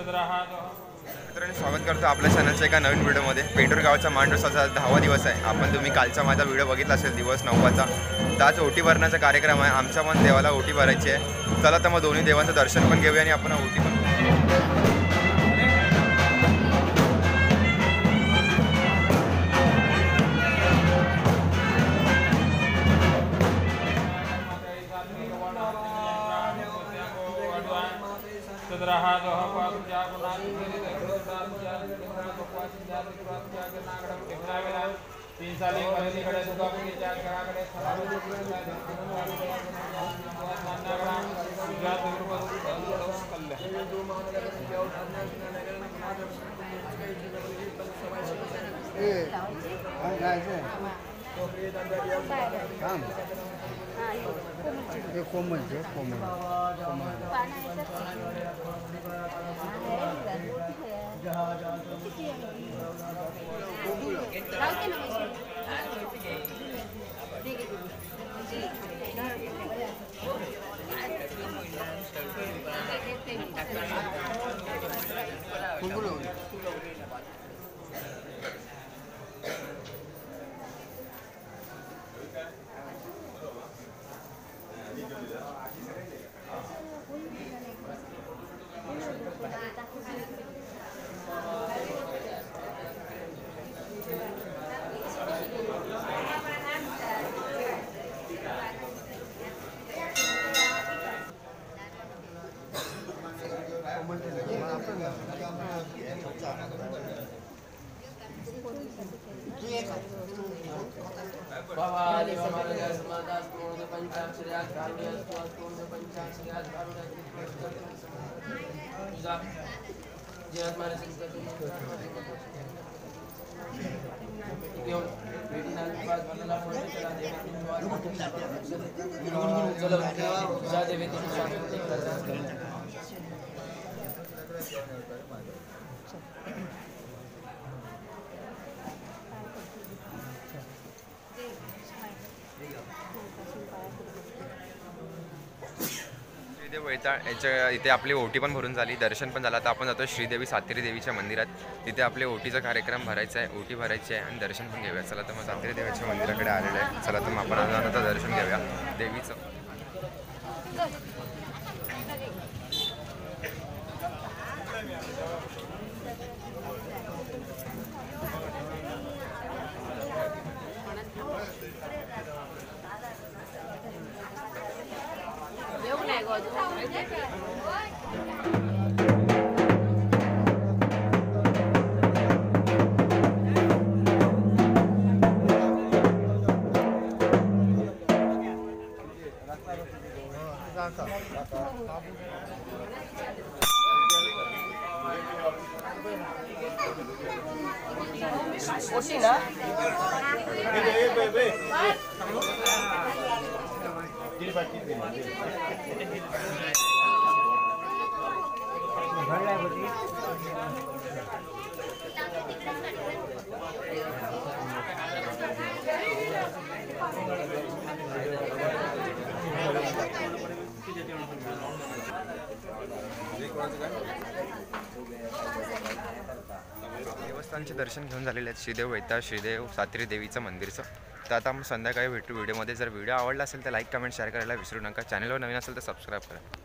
मित्रांनो, स्वागत करतो आपल्या चॅनलच्या एका नवीन व्हिडिओमध्ये। पेंडूर गावचा मांडोसाचा 10वा दिवस आहे। आपण तुम्ही कालचा माझा व्हिडिओ बघितला असेल, दिवस 9वाचा। तर आज ओटी भरण्याचा कार्यक्रम आहे। आमच्या पण देवाला ओटी भरायची आहे। चला तर मग दोन्ही देवांचं दर्शन पण घेऊया आणि आपण ओटी पण श्रीदेव वैताळ याच्या इथे आपली ओटी पण भरून झाली, दर्शन पण झालं। आता आपण जातो श्रीदेवी सातेरी देवीच्या मंदिरात। तिथे आपले ओटीचा कार्यक्रम भरायचा आहे, ओटी भरायची आहे आणि दर्शन पण घेऊया। चला तर मग सातेरी देवीच्या मंदिराकडे आलेलं आहे। चला तर मग आपण आता दर्शन घेऊया देवीचं। देवस्थानचे दर्शन घेऊन झालेले आहेत श्रीदेव वैताळ श्रीदेव सातेरी देवीचं मंदिरचं। तर आता आपण संध्याकाळी भेटू व्हिडिओमध्ये। जर व्हिडिओ आवडला असेल तर लाईक कमेंट शेअर करायला विसरू नका। चॅनलवर नवीन असेल तर सबस्क्राईब करा।